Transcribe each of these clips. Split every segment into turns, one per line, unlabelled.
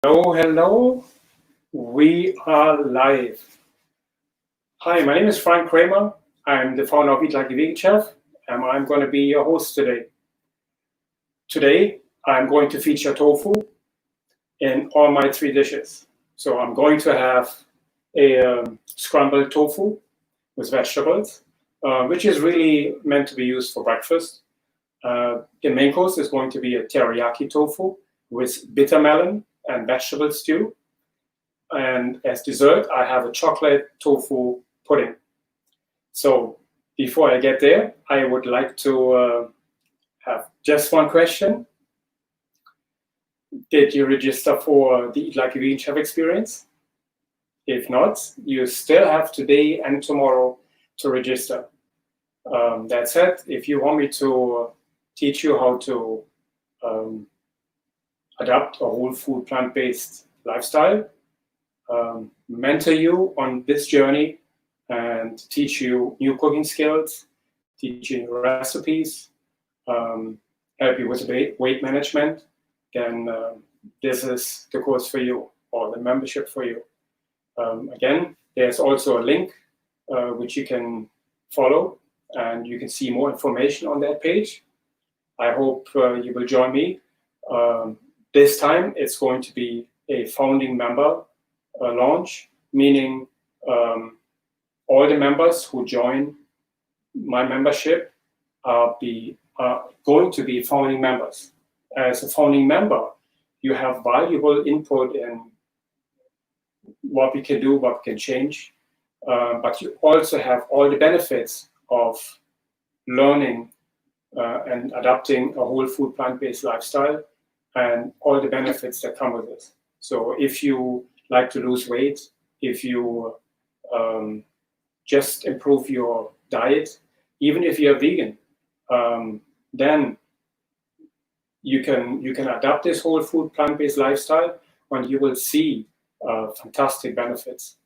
Hello, hello. We are live. Hi, my name is Frank Kramer. I'm the founder of Eat Like a Vegan Chef, and I'm going to be your host today. Today, I'm going to feature tofu in all my three dishes. So I'm going to have a scrambled tofu with vegetables, which is really meant to be used for breakfast. The main course is going to be a teriyaki tofu with bitter melon and vegetable stew. And as dessert, I have a chocolate tofu pudding. So before I get there, I would like to have just one question. Did you register for the Eat Like a Vegan Chef experience? If not, you still have today and tomorrow to register. That said, if you want me to teach you how to adapt a whole food plant-based lifestyle, mentor you on this journey and teach you new cooking skills, teach you recipes, help you with weight management, then this is the course for you or the membership for you. Again, there's also a link which you can follow and you can see more information on that page. I hope you will join me. This time it's going to be a founding member launch, meaning all the members who join my membership are going to be founding members. As a founding member, you have valuable input in what we can do, what we can change, but you also have all the benefits of learning and adapting a whole food plant-based lifestyle and all the benefits that come with it. So if you like to lose weight, if you just improve your diet, even if you're vegan, then you can adapt this whole food plant-based lifestyle and you will see fantastic benefits.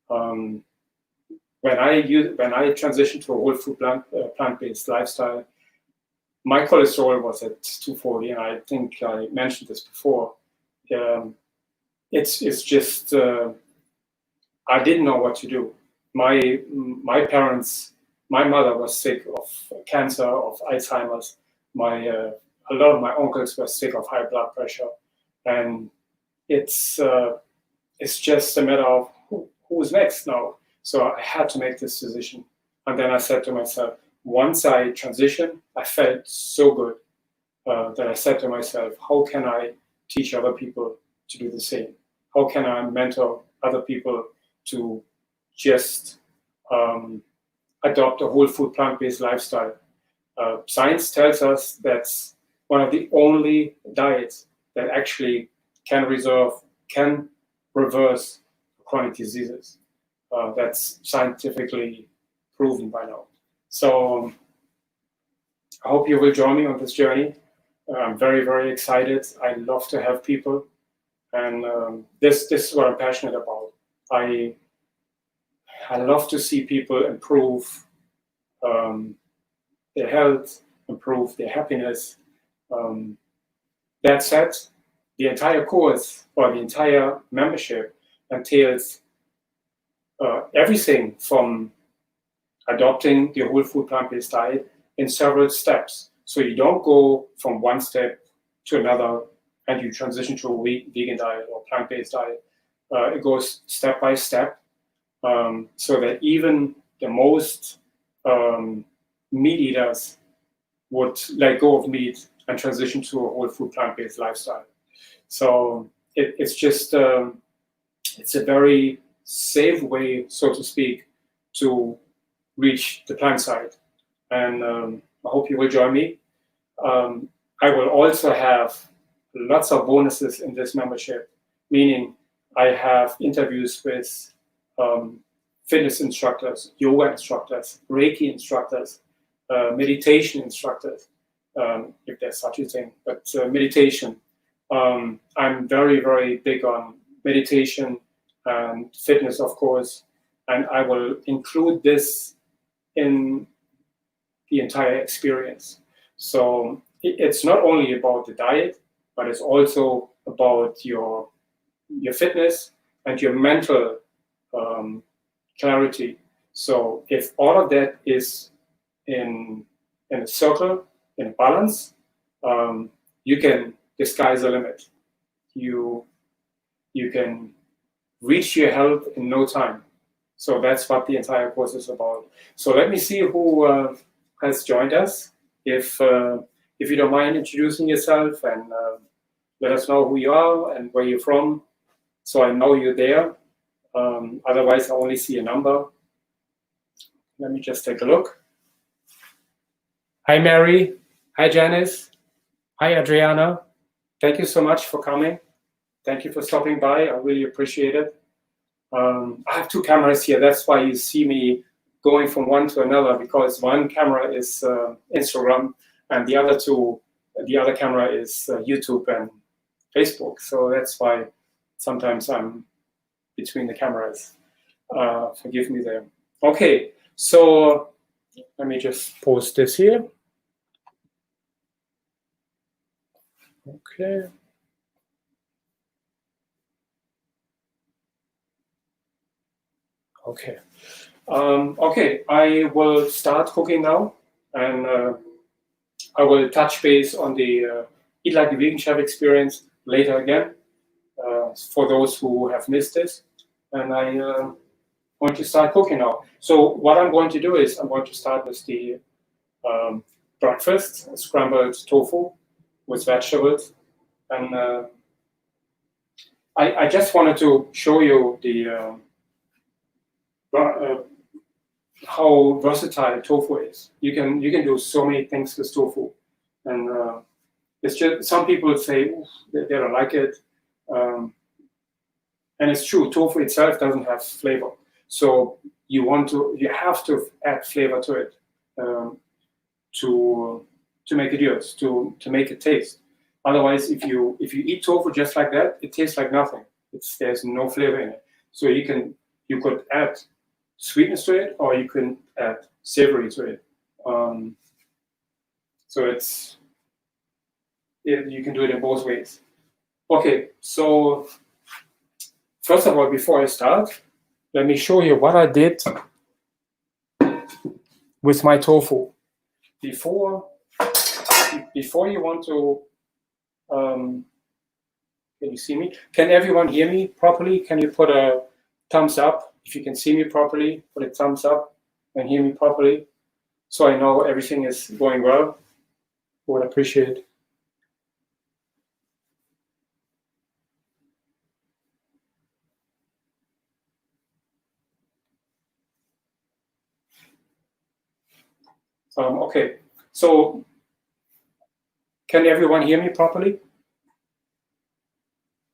When I transitioned to a whole food plant-based lifestyle, my cholesterol was at 240, and I think I mentioned this before. It's just I didn't know what to do. My parents, my mother was sick of cancer, of Alzheimer's. A lot of my uncles were sick of high blood pressure, and it's just a matter of who's next now. So I had to make this decision, and then I said to myself, once I transitioned, I felt so good that I said to myself, how can I teach other people to do the same? How can I mentor other people to just adopt a whole food plant-based lifestyle? Science tells us that's one of the only diets that actually can reverse chronic diseases. That's scientifically proven by now. So I hope you will join me on this journey. I'm very, very excited. I love to have people, and this is what I'm passionate about. I love to see people improve their health, improve their happiness. That said, the entire course or the entire membership entails everything from adopting the whole food plant-based diet in several steps. So you don't go from one step to another and you transition to a vegan diet or plant-based diet. It goes step by step, so that even the most meat eaters would let go of meat and transition to a whole food plant-based lifestyle. So it's just it's a very safe way, so to speak, to reach the plant side. And I hope you will join me. I will also have lots of bonuses in this membership, meaning I have interviews with fitness instructors, yoga instructors, Reiki instructors, meditation instructors, if there's such a thing, but meditation. I'm very, very big on meditation and fitness, of course, and I will include this in the entire experience. So it's not only about the diet, but it's also about your your fitness and your mental clarity. So if all of that is in a circle, in a balance, you can, the sky's the limit. You can reach your health in no time. So that's what the entire course is about. So let me see who has joined us. If you don't mind introducing yourself and let us know who you are and where you're from, so I know you're there. Otherwise, I only see a number. Let me just take a look. Hi, Mary. Hi, Janice. Hi, Adriana. Thank you so much for coming. Thank you for stopping by. I really appreciate it. I have two cameras here. That's why you see me going from one to another, because one camera is Instagram and the other camera is YouTube and Facebook. So that's why sometimes I'm between the cameras. Forgive me there. Okay, so let me just post this here. Okay. Okay. Okay, I will start cooking now, and I will touch base on the Eat Like a Vegan Chef experience later again, for those who have missed this. And I want to start cooking now. So what I'm going to do is I'm going to start with the breakfast, scrambled tofu with vegetables. And I just wanted to show you the how versatile tofu is. You can do so many things with tofu, and it's just some people say they don't like it, and it's true. Tofu itself doesn't have flavor, so you have to add flavor to it to make it yours, to make it taste. Otherwise, if you eat tofu just like that, it tastes like nothing. There's no flavor in it. So you could add sweetness to it, or you can add savory to it. So you can do it in both ways. Okay, so first of all, before I start, let me show you what I did with my tofu. Before you want to, can you see me? Can everyone hear me properly? Can you put a thumbs up? If you can see me properly, put a thumbs up and hear me properly, so I know everything is going well. I would appreciate it. Okay, so can everyone hear me properly?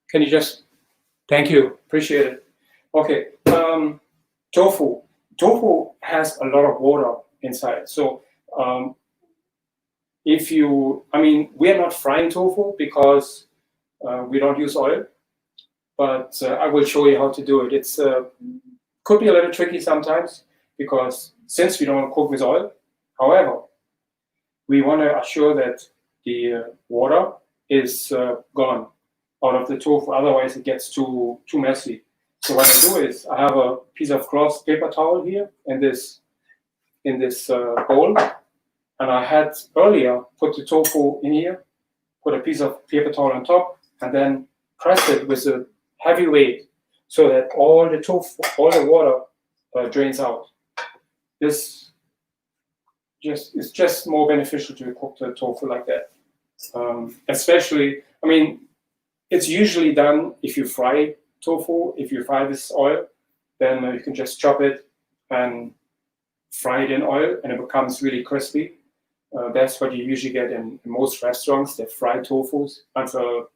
Can you just, thank you, appreciate it. Okay, tofu. Tofu has a lot of water inside. So we are not frying tofu because we don't use oil, but I will show you how to do it. It's could be a little tricky sometimes because since we don't cook with oil, however, we want to assure that the water is gone out of the tofu. Otherwise, it gets too messy. So what I do is I have a piece of cloth paper towel here in this bowl, and I had earlier put the tofu in here, put a piece of paper towel on top, and then press it with a heavy weight so that all the water drains out. This is just more beneficial to cook the tofu like that. Especially, it's usually done if you fry tofu. If you fry this oil, then you can just chop it and fry it in oil, and it becomes really crispy. That's what you usually get in most restaurants. They fry tofus until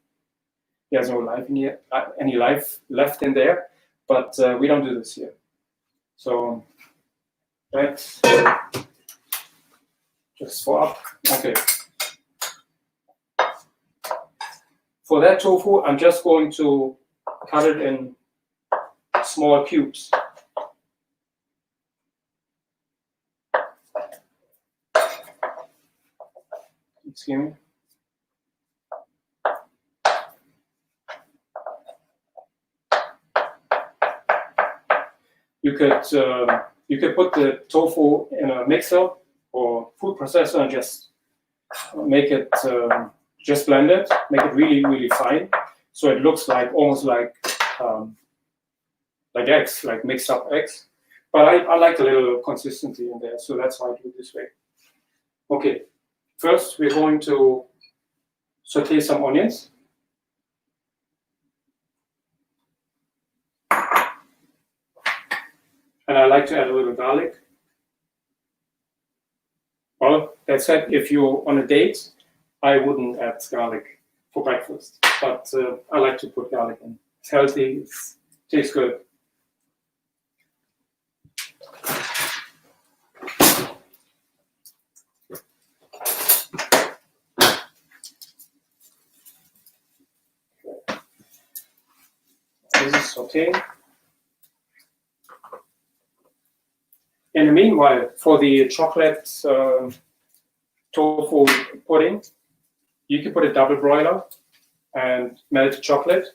there's no life in here, any life left in there. But we don't do this here. So that's just for up. Okay. For that tofu, I'm just going to cut it in small cubes. Excuse me. you could put the tofu in a mixer or food processor and just make it just blend it, make it really, really fine, so it looks like almost like eggs, like mixed up eggs. But I like a little consistency in there, so that's why I do it this way. Okay, first we're going to saute some onions. And I like to add a little garlic. Well, that said, if you're on a date, I wouldn't add garlic for breakfast, but I like to put garlic in. It's healthy, it tastes good. This is sauteing. In the meanwhile, for the chocolate tofu pudding, you can put a double broiler and melt the chocolate.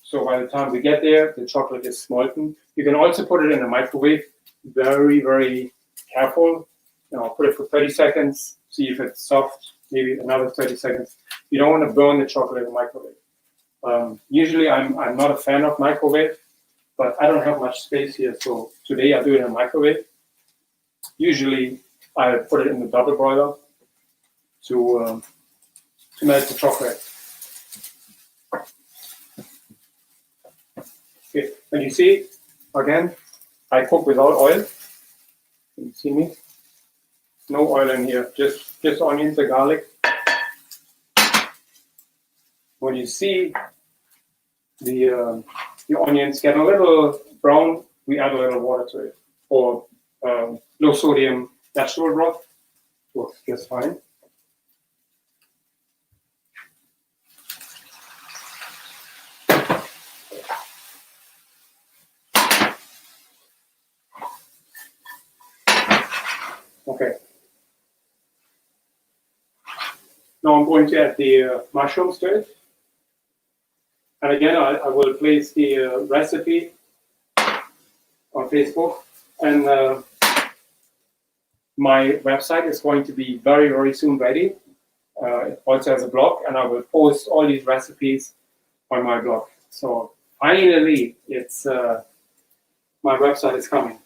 So by the time we get there, the chocolate is molten. You can also put it in the microwave. Very, very careful. Put it for 30 seconds, see if it's soft, maybe another 30 seconds. You don't want to burn the chocolate in the microwave. Usually I'm not a fan of microwave, but I don't have much space here. So today I do it in a microwave. Usually I put it in the double broiler to melt the chocolate. Okay, and you see, again, I cook without oil. Can you see me? No oil in here, just onions and garlic. When you see the onions get a little brown, we add a little water to it, or low sodium vegetable broth. Works just fine. Okay. Now I'm going to add the mushrooms to it. And again, I will place the recipe on Facebook. And my website is going to be very, very soon ready. It also has a blog, and I will post all these recipes on my blog. So finally, it's my website is coming.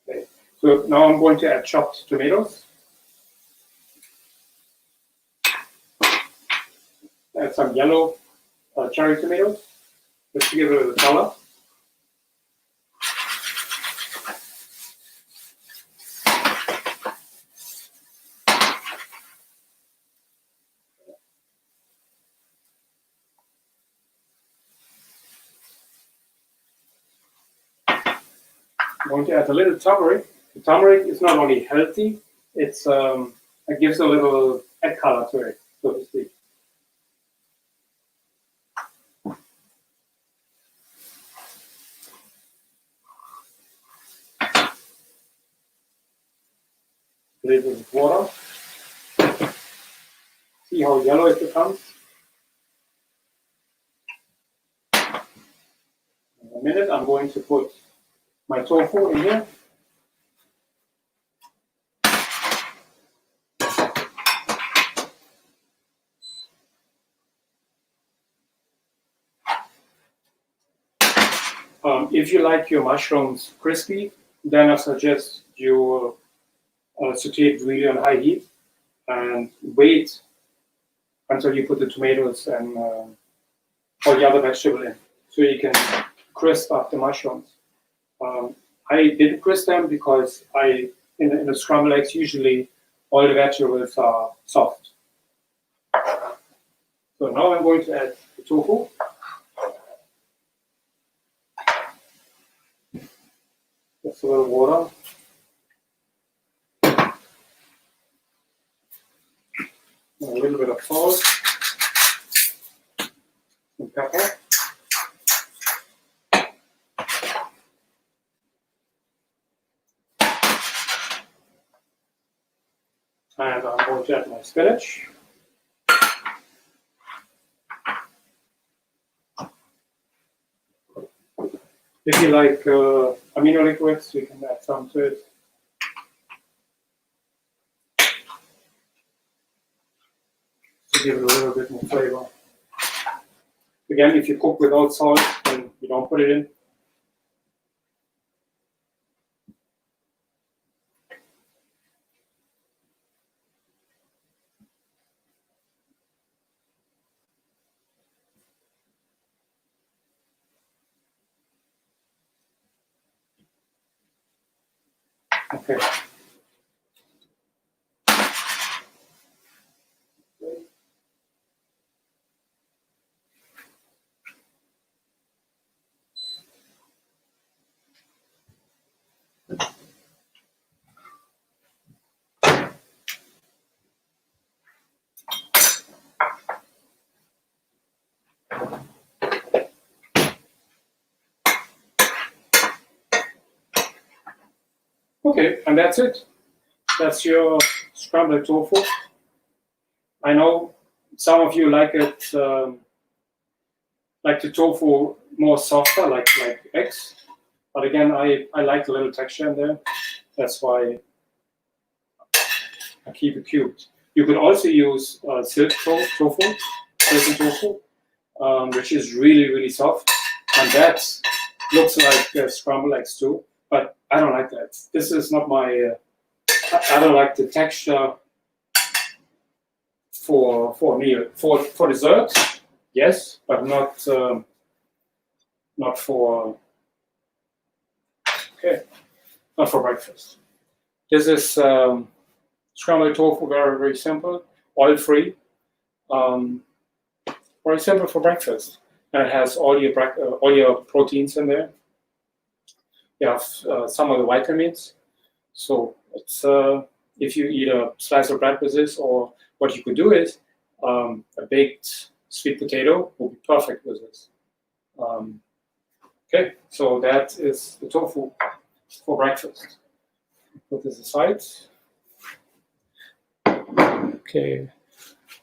Okay. So now I'm going to add chopped tomatoes. Add some yellow cherry tomatoes, just to give it a little color. I'm going to add a little turmeric. The turmeric is not only healthy, it gives a little egg color to it, so to speak. A little bit of water. See how yellow it becomes. In a minute, I'm going to put my tofu in here. If you like your mushrooms crispy, then I suggest you saute it really on high heat and wait until you put the tomatoes and all the other vegetable in, so you can crisp up the mushrooms. I didn't crisp them because in the scrambled eggs usually all the vegetables are soft. So now I'm going to add the tofu. Just a little water. A little bit of salt. Some pepper. And I'm going to add my spinach. If you like amino liquids, you can add some to it. To give it a little bit more flavor. Again, if you cook without salt, then you don't put it in. Okay. Okay, and that's it. That's your scrambled tofu. I know some of you like it, like the tofu more softer, like eggs. But again, I like a little texture in there. That's why I keep it cubed. You could also use silk tofu, which is really, really soft. And that looks like scrambled eggs too. But I don't like that. This is not my, I don't like the texture for a meal. For dessert, yes, but not for, okay, not for breakfast. This is scrambled tofu, very, very simple, oil-free, very simple for breakfast. And it has all your proteins in there. You have some of the vitamins. So it's if you eat a slice of bread with this, or what you could do is a baked sweet potato will be perfect with this. Okay, so that is the tofu for breakfast. Put this aside. Okay,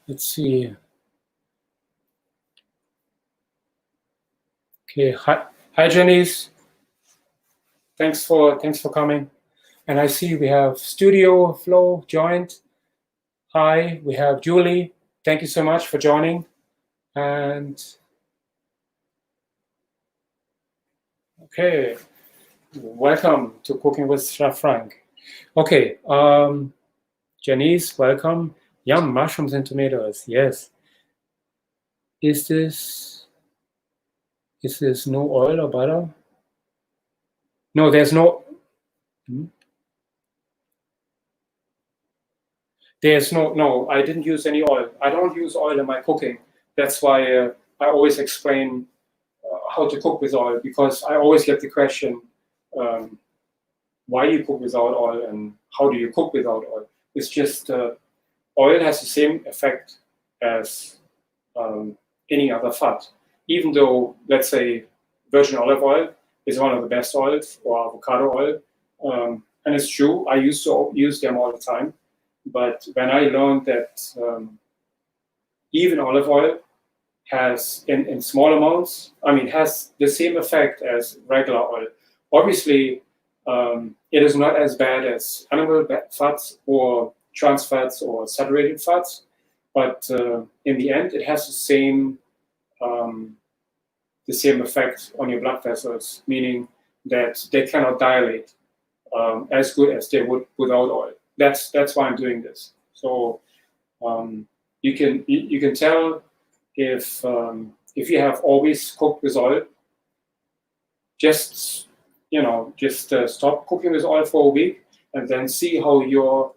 let's see. Okay, hi Janice. Thanks for coming. And I see we have Studio Flow joined. Hi, we have Julie. Thank you so much for joining. And okay, welcome to Cooking with Chef Frank. Okay, Janice, welcome. Yum, mushrooms and tomatoes. Yes. Is this no oil or butter? No, there's no. There's no, I didn't use any oil. I don't use oil in my cooking. That's why I always explain how to cook with oil, because I always get the question, why you cook without oil and how do you cook without oil? It's just oil has the same effect as any other fat. Even though, let's say, virgin olive oil is one of the best oils, or avocado oil, and it's true, I used to use them all the time. But when I learned that even olive oil has, in small amounts, has the same effect as regular oil. Obviously, it is not as bad as animal fats or trans fats or saturated fats, but in the end, it has the same effect on your blood vessels, meaning that they cannot dilate as good as they would without oil. That's why I'm doing this. So you can tell if you have always cooked with oil. Just stop cooking with oil for a week and then see how your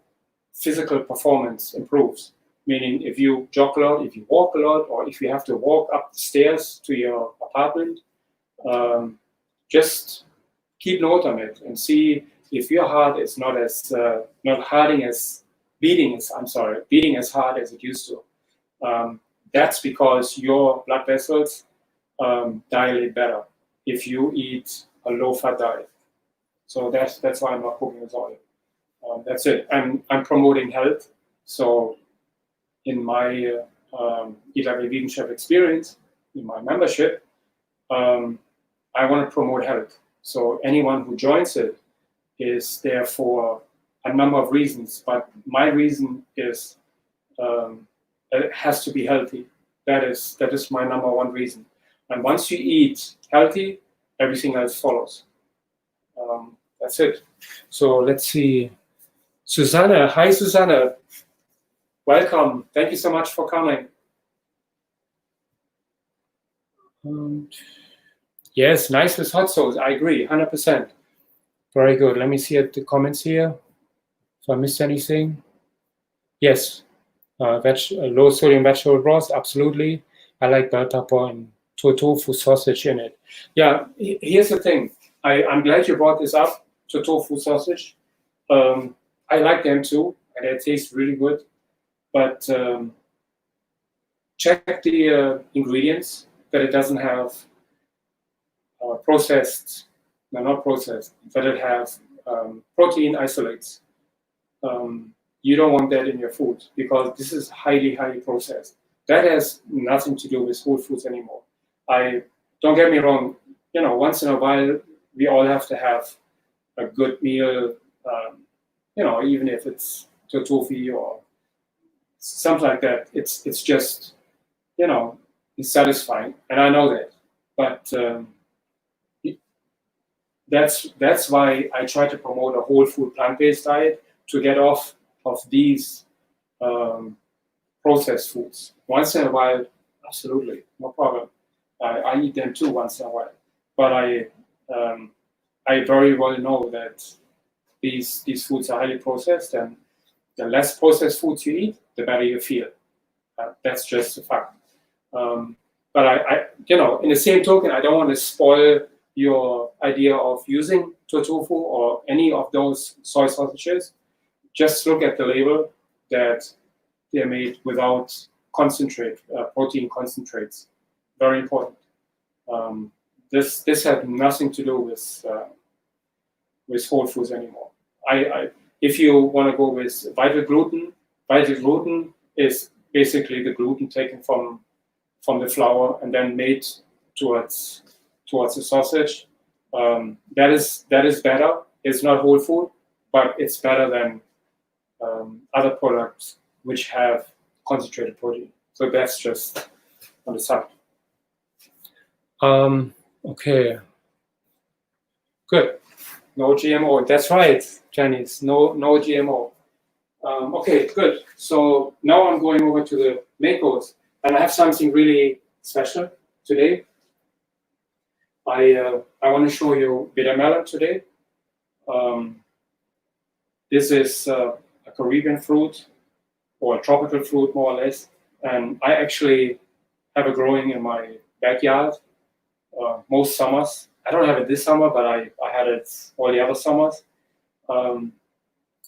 physical performance improves. Meaning, if you jog a lot, if you walk a lot, or if you have to walk up the stairs to your apartment, just keep note on it and see if your heart is not beating as hard as it used to. That's because your blood vessels dilate better if you eat a low-fat diet. So that's why I'm not cooking with oil. That's it. I'm promoting health, So in my Eat Like a Vegan Chef experience, in my membership, I want to promote health. So anyone who joins it is there for a number of reasons, but my reason is it has to be healthy. That is my number one reason. And once you eat healthy, everything else follows. That's it. So let's see. Susanna, hi Susanna. Welcome. Thank you so much for coming. Yes, nice with hot sauce. I agree, 100%. Very good. Let me see at the comments here. If I missed anything. Yes, low sodium vegetable broth, absolutely. I like bell pepper and tofu sausage in it. Yeah, here's the thing. I'm glad you brought this up, tofu sausage. I like them too, and they taste really good. But check the ingredients, that it doesn't have processed, no, not processed, that it has protein isolates. You don't want that in your food because this is highly, highly processed. That has nothing to do with whole foods anymore. Don't get me wrong, once in a while we all have to have a good meal, even if it's tofu or something like that. It's just, it's satisfying, and I know that. But that's why I try to promote a whole food plant-based diet to get off of these processed foods. Once in a while, absolutely, no problem. I eat them too once in a while, but I very well know that these foods are highly processed, and the less processed foods you eat, the better you feel. That's just a fact. But I, in the same token, I don't want to spoil your idea of using tofu or any of those soy sausages. Just look at the label that they're made without protein concentrates. Very important. This has nothing to do with whole foods anymore. If you want to go with vital gluten is basically the gluten taken from the flour and then made towards the sausage. That is better. It's not whole food, but it's better than other products which have concentrated protein. So that's just on the side. Okay. Good. No GMO. That's right, Janice. No GMO. Okay, good. So now I'm going over to the main course, and I have something really special today. I want to show you bitter melon today. This is a Caribbean fruit or a tropical fruit, more or less, and I actually have it growing in my backyard most summers. I don't have it this summer, but I had it all the other summers.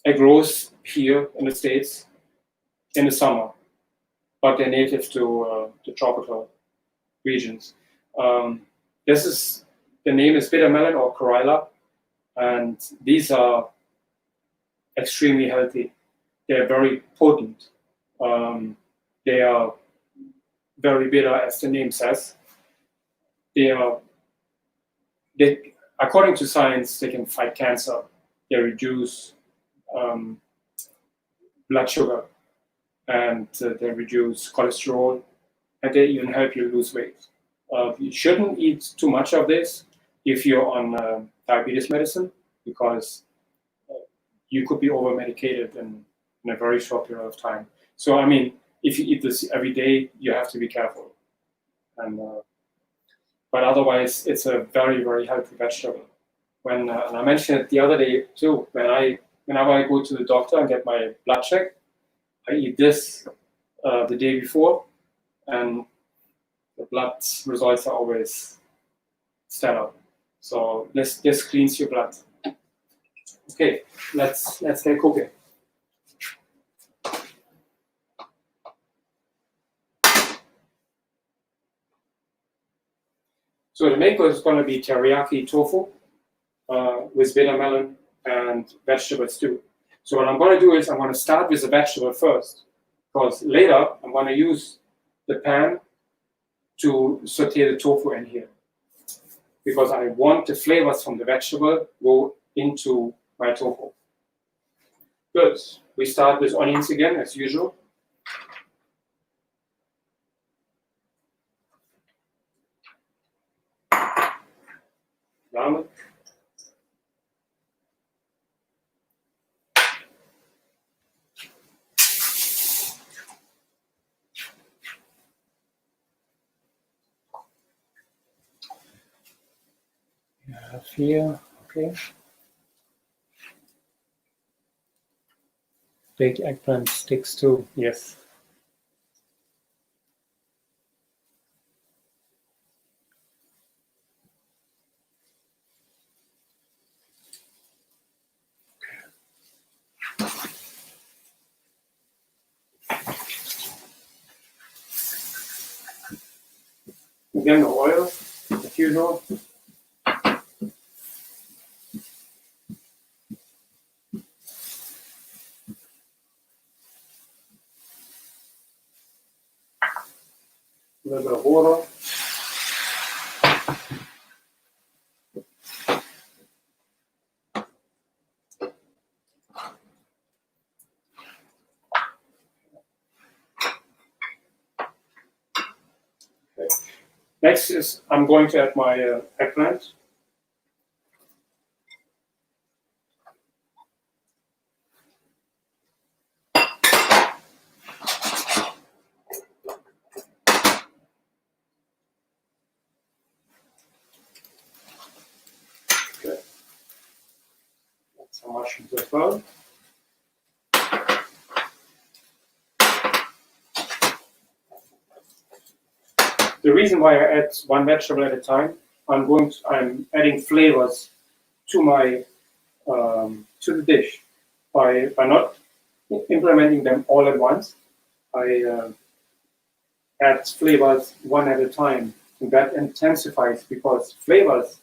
It grows here in the States in the summer, but they're native to the tropical regions. The name is bitter melon or Corilla, and these are extremely healthy. They're very potent. They are very bitter, as the name says. According to science, they can fight cancer. They reduce blood sugar, and they reduce cholesterol, and they even help you lose weight. You shouldn't eat too much of this if you're on diabetes medicine, because you could be over-medicated in a very short period of time. So, I mean, if you eat this every day, you have to be careful. But otherwise, it's a very, very healthy vegetable. And I mentioned it the other day too, whenever I go to the doctor and get my blood check, I eat this the day before, and the blood results are always stellar. So this cleans your blood. Okay, let's get cooking. So the main course is going to be teriyaki tofu with bitter melon and vegetable stew. So what I'm going to do is I'm going to start with the vegetable first, because later I'm going to use the pan to saute the tofu in here, because I want the flavors from the vegetable go into my tofu. Good. We start with onions again, as usual. Garlic. We have here, okay. Baked eggplant sticks too, yes. Again, the oil, as usual. A little bit of water. Okay. Next is I'm going to add my eggplant. Okay. Add some mushrooms as well. The reason why I add one vegetable at a time, I'm adding flavors to my to the dish by not implementing them all at once. I add flavors one at a time, and that intensifies because flavors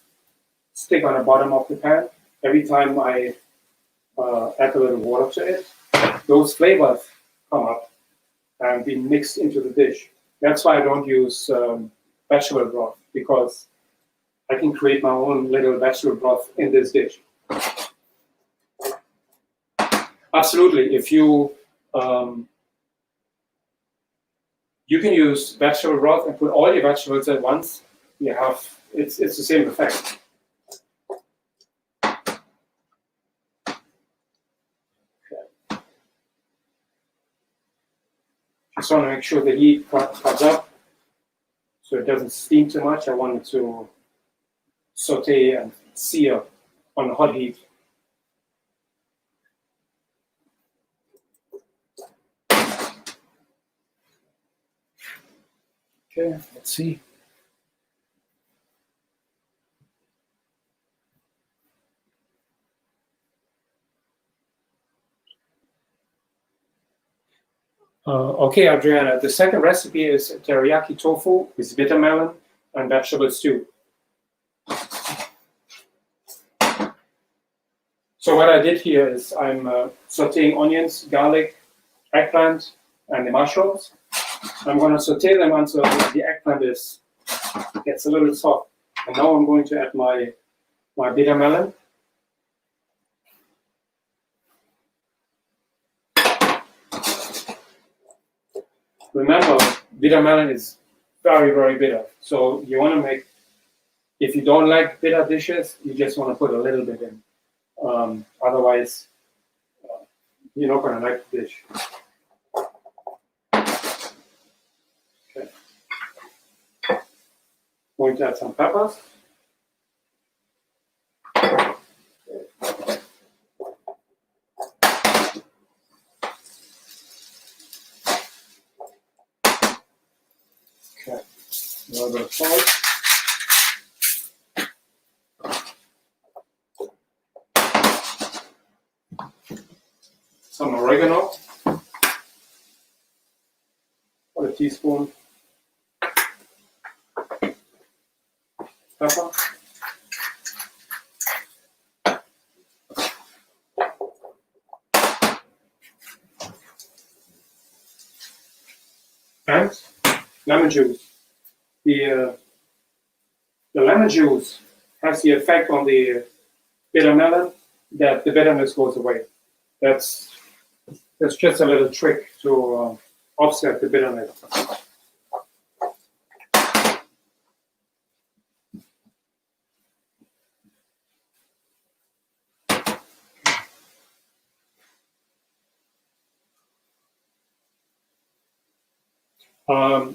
stick on the bottom of the pan. Every time I add a little water to it, those flavors come up and be mixed into the dish. That's why I don't use vegetable broth, because I can create my own little vegetable broth in this dish. Absolutely, if you you can use vegetable broth and put all your vegetables at once. You have it's the same effect. Just want to make sure the heat comes up so it doesn't steam too much. I want it to saute and sear on hot heat. Okay, let's see. Okay, Adriana, the second recipe is teriyaki tofu with bitter melon and vegetable stew. So what I did here is I'm sauteing onions, garlic, eggplant, and the mushrooms. I'm going to saute them until the eggplant gets a little soft. And now I'm going to add my bitter melon. Remember, bitter melon is very, very bitter. So you want to make, if you don't like bitter dishes, you just want to put a little bit in. Otherwise, you're not going to like the dish. Okay. Going to add some peppers. Okay. A little bit of salt. Some oregano, 1 teaspoon, pepper, And lemon juice. The lemon juice has the effect on the bitter melon that the bitterness goes away. That's just a little trick to offset the bitterness.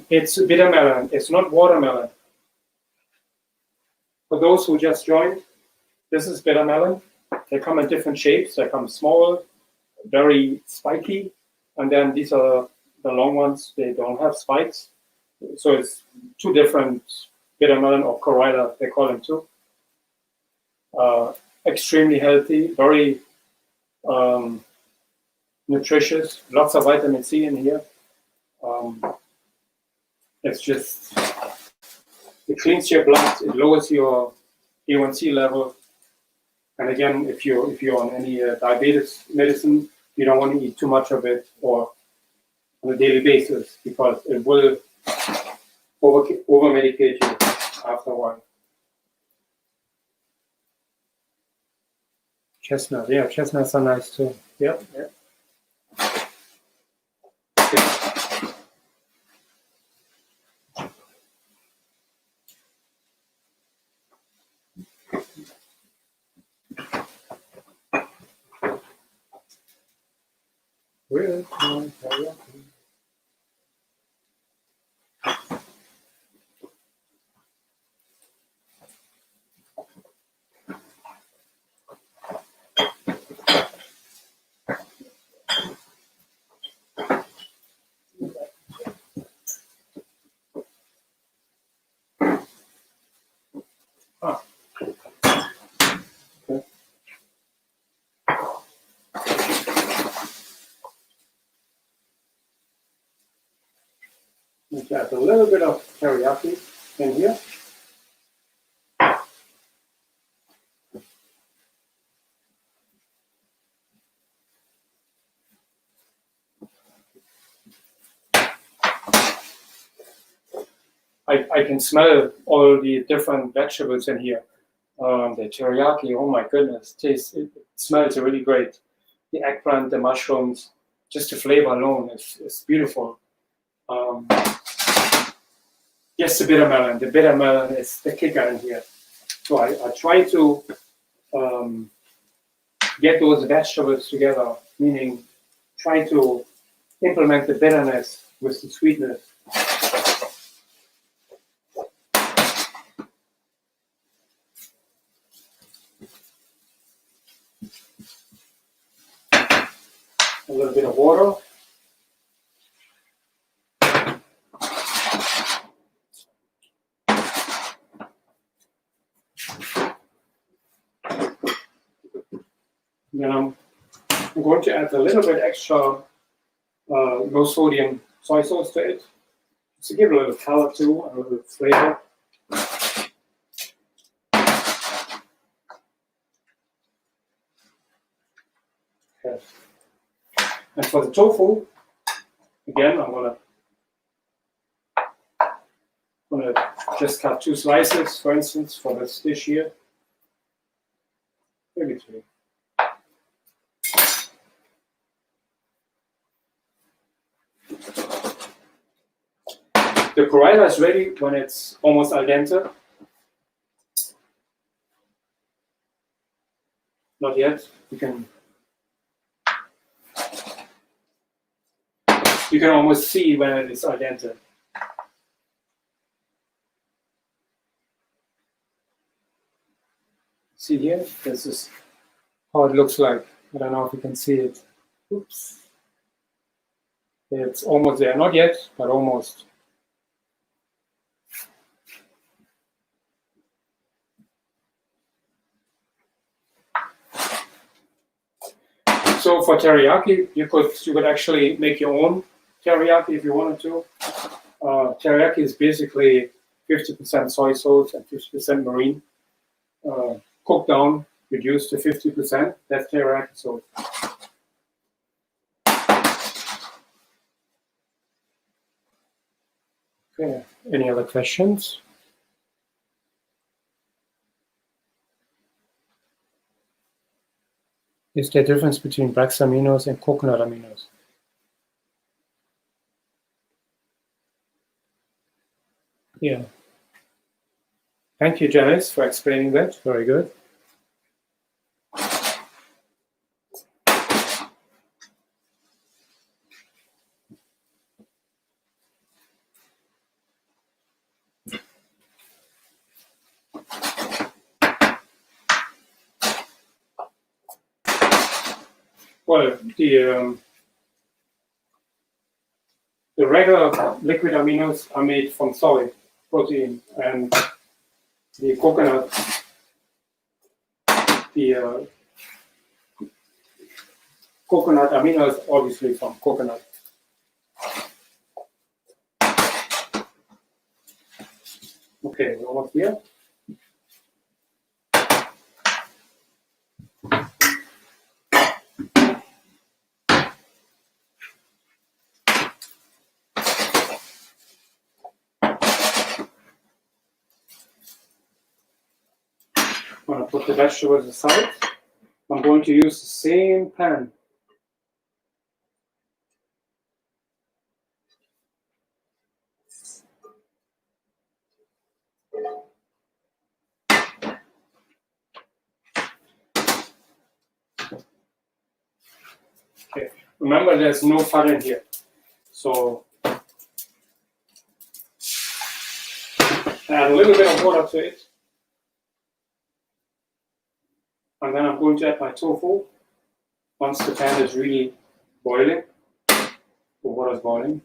It's bitter melon. It's not watermelon. For those who just joined, this is bitter melon. They come in different shapes. They come small, very spiky, and then these are the long ones. They don't have spikes. So it's two different bitter melon or corilla, they call them too. Extremely healthy, very nutritious, lots of vitamin C in here. It's just, it cleans your blood, it lowers your A1C level. And again, if you're on any diabetes medicine, you don't want to eat too much of it or on a daily basis because it will over medicate you after a while. Chestnut, yeah, chestnuts are nice too. Yeah, yeah. Okay. Real corn teriyaki. Let's add a little bit of teriyaki in here. I can smell all the different vegetables in here. The teriyaki, oh my goodness, it smells really great. The eggplant, the mushrooms, just the flavor alone is beautiful. Yes, the bitter melon. The bitter melon is the kicker in here. So I try to get those vegetables together, meaning try to implement the bitterness with the sweetness. A little bit of water. Then I'm going to add a little bit extra low sodium soy sauce to it, just to give it a little color too, a little flavor. Okay. And for the tofu, again, I'm gonna just cut 2 slices, for instance, for this dish here. Maybe 3. The corilla is ready when it's almost al dente. Not yet. You can almost see when it is al dente. See here? This is how it looks like. I don't know if you can see it. Oops. It's almost there. Not yet, but almost. So for teriyaki, you could actually make your own teriyaki if you wanted to. Teriyaki is basically 50% soy sauce and 50% marine. Cooked down, reduced to 50%. That's teriyaki sauce. Okay. Any other questions? Is there a difference between Brax aminos and coconut aminos? Yeah. Thank you, Janice, for explaining that. Very good. Well, the regular liquid aminos are made from soy protein, and the coconut, the coconut aminos, obviously from coconut. Okay, we're almost here. I'm going to put the vegetables aside. I'm going to use the same pan. Okay. Remember, there's no fat in here. So add a little bit of water to it. And then I'm going to add my tofu once the pan is really boiling. The water is boiling.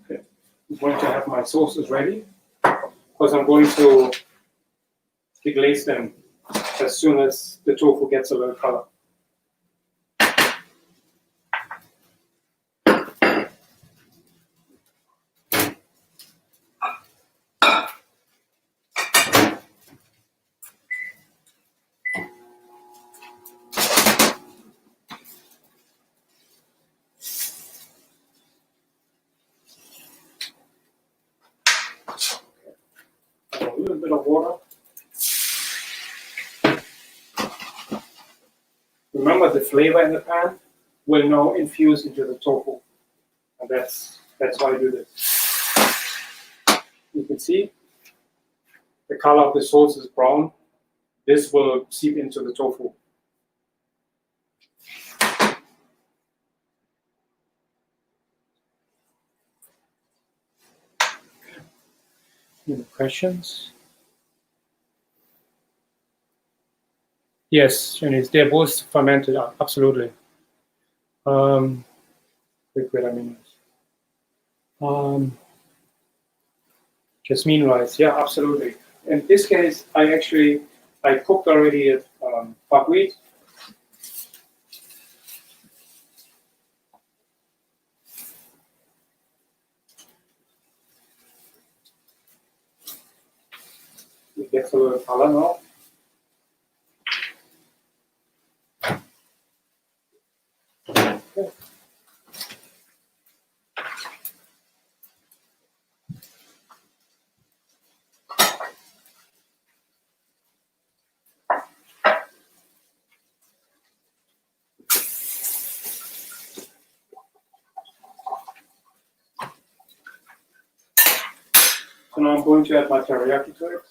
Okay. I'm going to have my sauces ready because I'm going to deglaze them as soon as the tofu gets a little color. Add a little bit of water. Remember, the flavor in the pan will now infuse into the tofu, and that's why I do this. You can see the color of the sauce is brown. This will seep into the tofu. Any questions? Yes, Janice, they're both fermented, absolutely. Liquid aminos. Jasmine rice, yeah, absolutely. In this case, I cooked already buckwheat. It gets a little color now. Okay. So now I'm going to add my teriyaki to it.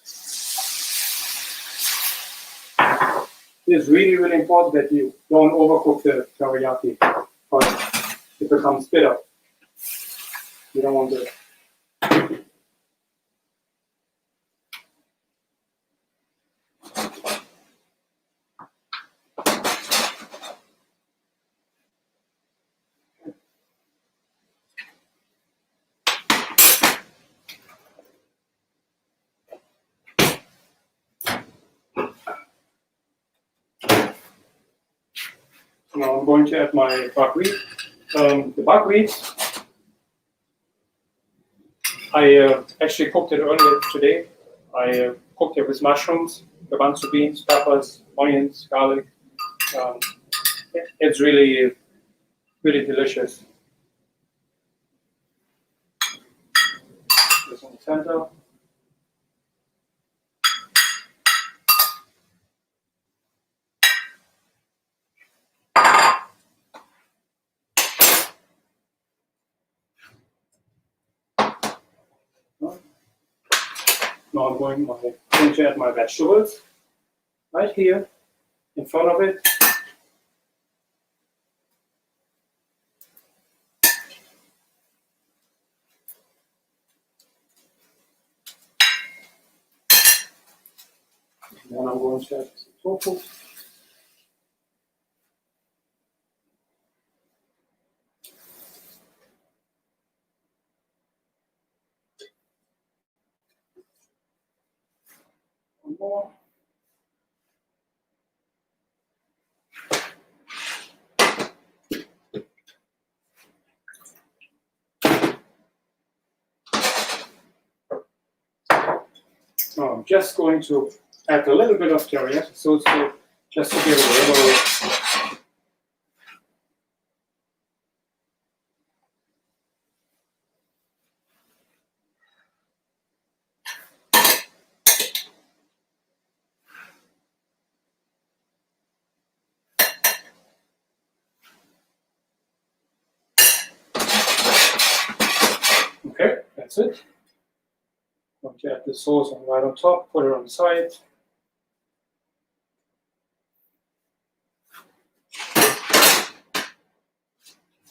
It's really, really important that you don't overcook the teriyaki because it becomes bitter. You don't want to. Now I'm going to add my buckwheat. The buckwheat I actually cooked it earlier today. I cooked it with mushrooms, garbanzo beans, peppers, onions, garlic. Um, it's really, really delicious. This on the center. Now I'm going to add my vegetables right here in front of it. And then I'm going to add some tofu. One more. Now I'm just going to add a little bit of teriyaki sauce just to give it a little. Okay, that's it. I'm going to add the sauce right on top, put it on the side.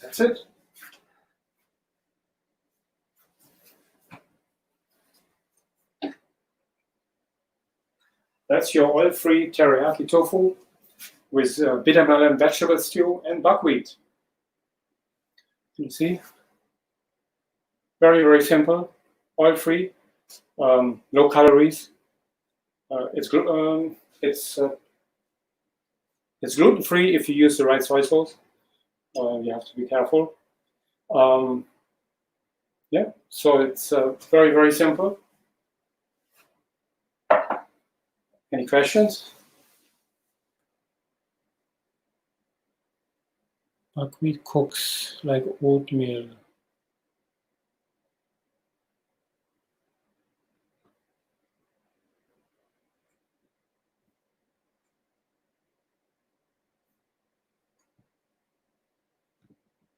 That's it. That's your oil-free teriyaki tofu with bitter melon vegetable stew and buckwheat. You see? Very, very simple, oil-free, low calories. It's gluten-free if you use the right soy sauce. You have to be careful. Yeah, so it's very, very simple. Any questions? Buckwheat cooks like oatmeal.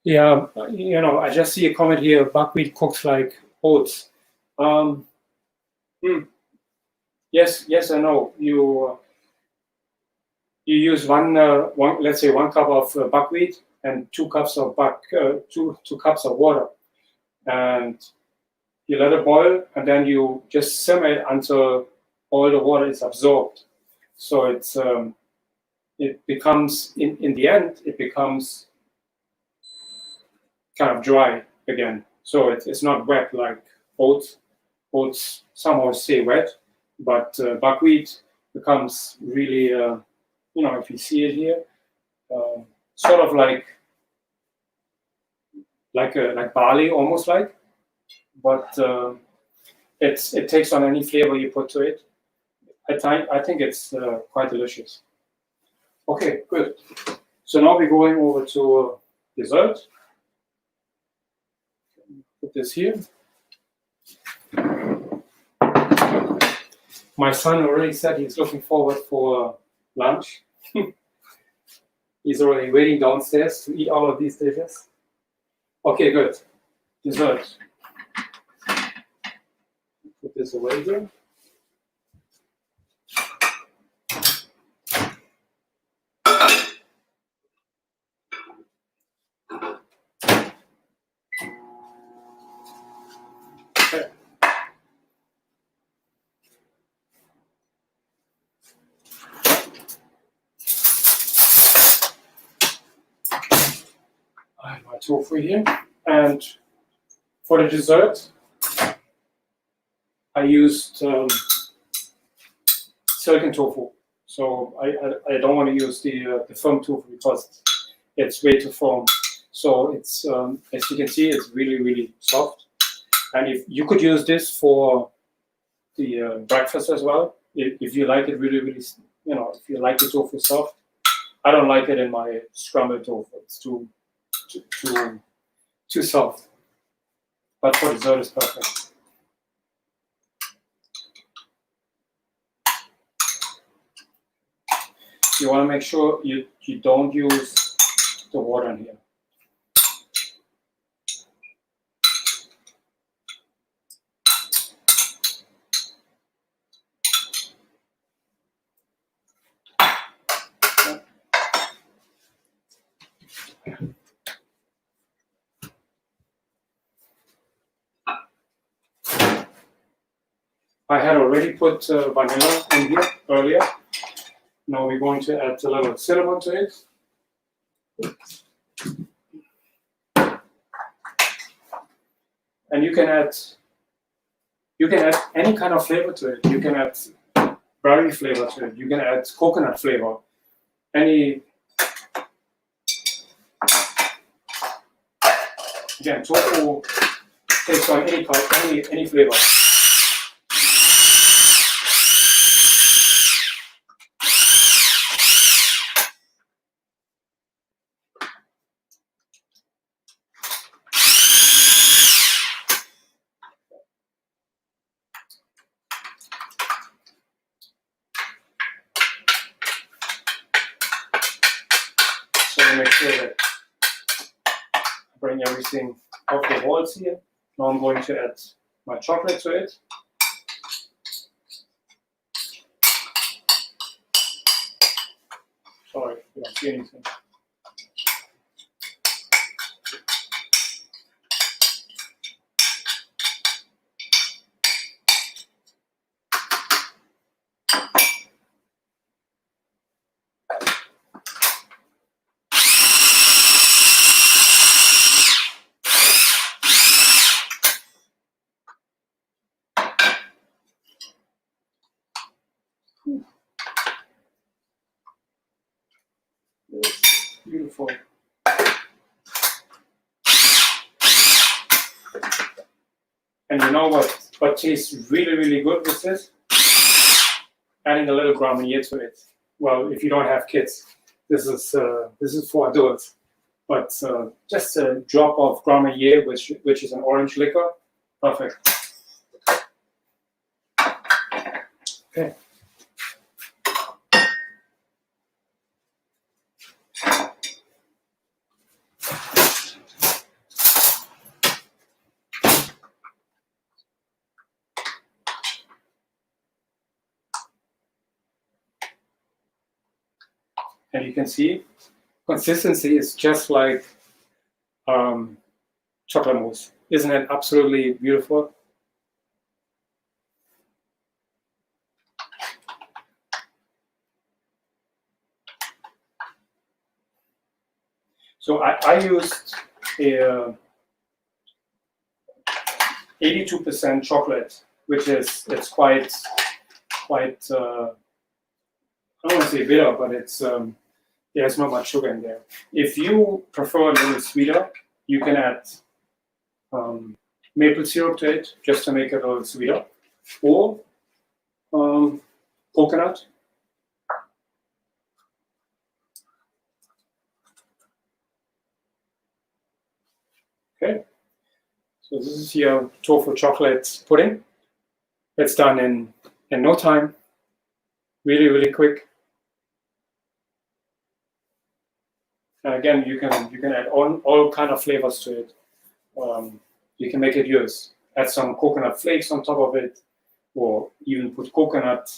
Yeah, I just see a comment here. Buckwheat cooks like oats. Yes, I know. You use one, let's say 1 cup of buckwheat and 2 cups of two cups of water, and you let it boil, and then you just simmer it until all the water is absorbed. So it becomes in the end it becomes kind of dry again. So it's not wet like oats. Oats somehow stay wet, but buckwheat becomes really, if you see it here, sort of like barley, almost like, but it takes on any flavor you put to it. I think it's quite delicious. Okay, good. So now we're going over to dessert. Put this here. My son already said he's looking forward for lunch. He's already waiting downstairs to eat all of these dishes. Okay, good. Dessert. Put this away here. Okay. I have my tofu here, and for the dessert, I used silken tofu. So I don't want to use the firm tofu because it's way too firm. So it's as you can see, it's really, really soft. And if you could use this for the breakfast as well, if you like it really, really, if you like the tofu soft. I don't like it in my scrambled tofu. It's too soft. But for dessert, it's perfect. You want to make sure you don't use the water in here. I had already put vanilla in here earlier. Now we're going to add a little cinnamon to it. And you can add any kind of flavor to it. You can add berry flavor to it. You can add coconut flavor. Again, tofu takes on any flavor. Make sure that I bring everything off the walls here. Now I'm going to add my chocolate to it. Sorry, you don't see anything. Beautiful. And you know what tastes really, really good with this? Adding a little grammar to it. Well, if you don't have kids, this is for adults. But just a drop of grammar, which is an orange liquor, perfect. Okay. And you can see consistency is just like chocolate mousse. Isn't it absolutely beautiful? So I used a 82% chocolate, which it's quite I don't want to say bitter, but it's there's not much sugar in there. If you prefer a little sweeter, you can add maple syrup to it just to make it a little sweeter, or coconut. Okay, so this is your tofu chocolate pudding. It's done in no time, really, really quick. And again, you can add all kind of flavors to it. You can make it yours. Add some coconut flakes on top of it, or even put coconut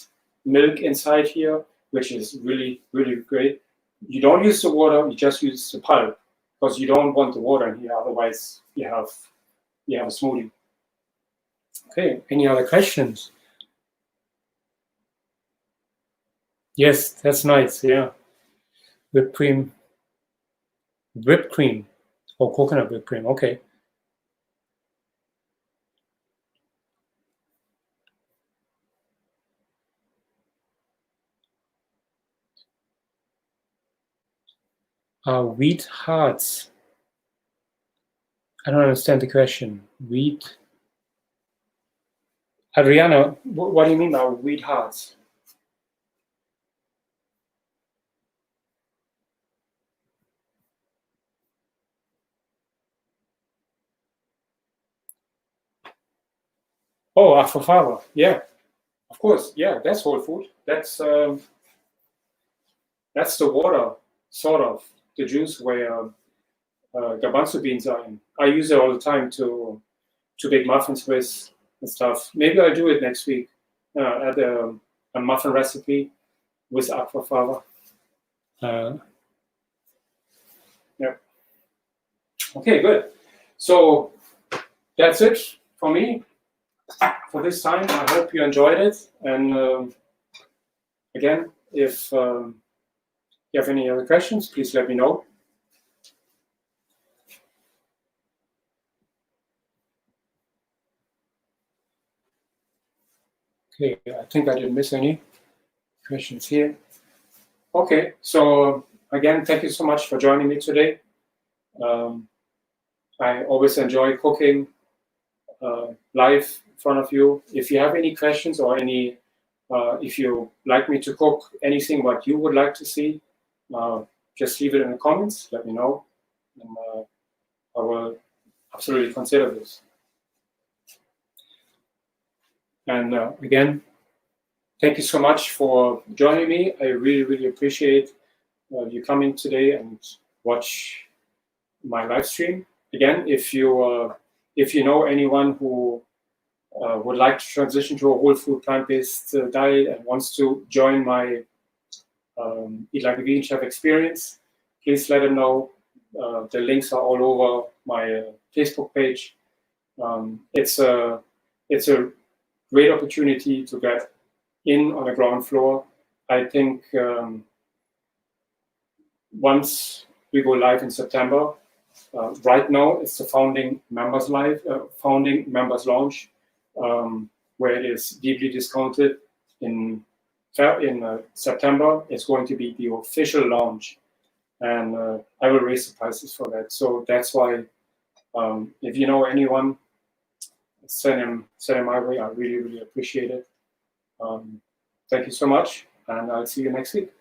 milk inside here, which is really, really great. You don't use the water; you just use the pulp, because you don't want the water in here. Otherwise, you have a smoothie. Okay. Any other questions? Yes, that's nice. Yeah, whipped cream or coconut whipped cream. Okay. Wheat hearts. I don't understand the question. Wheat Adriana, what do you mean by wheat hearts? Oh, alfalfa. Yeah, of course. Yeah, that's whole food. That's the water, sort of the juice where garbanzo beans are in. I use it all the time to bake muffins with and stuff. Maybe I'll do it next week. Add a muffin recipe with aquafaba. Yeah. Okay, good. So that's it for me for this time. I hope you enjoyed it. And again, if you have any other questions, please let me know. Okay, I think I didn't miss any questions here. Okay, so again, thank you so much for joining me today. I always enjoy cooking live in front of you. If you have any questions or if you like me to cook anything what you would like to see, just leave it in the comments. Let me know, and I will absolutely consider this. And again, thank you so much for joining me. I really, really appreciate you coming today and watch my live stream. Again, if you know anyone who would like to transition to a whole food plant-based diet and wants to join my Eat Like a Vegan Chef experience, please let them know. The links are all over my Facebook page. It's a great opportunity to get in on the ground floor. I think once we go live in September, right now it's the founding members launch, where it is deeply discounted. In September, it's going to be the official launch, and I will raise the prices for that. So that's why, if you know anyone, send him my way. I really, really appreciate it. Thank you so much, and I'll see you next week.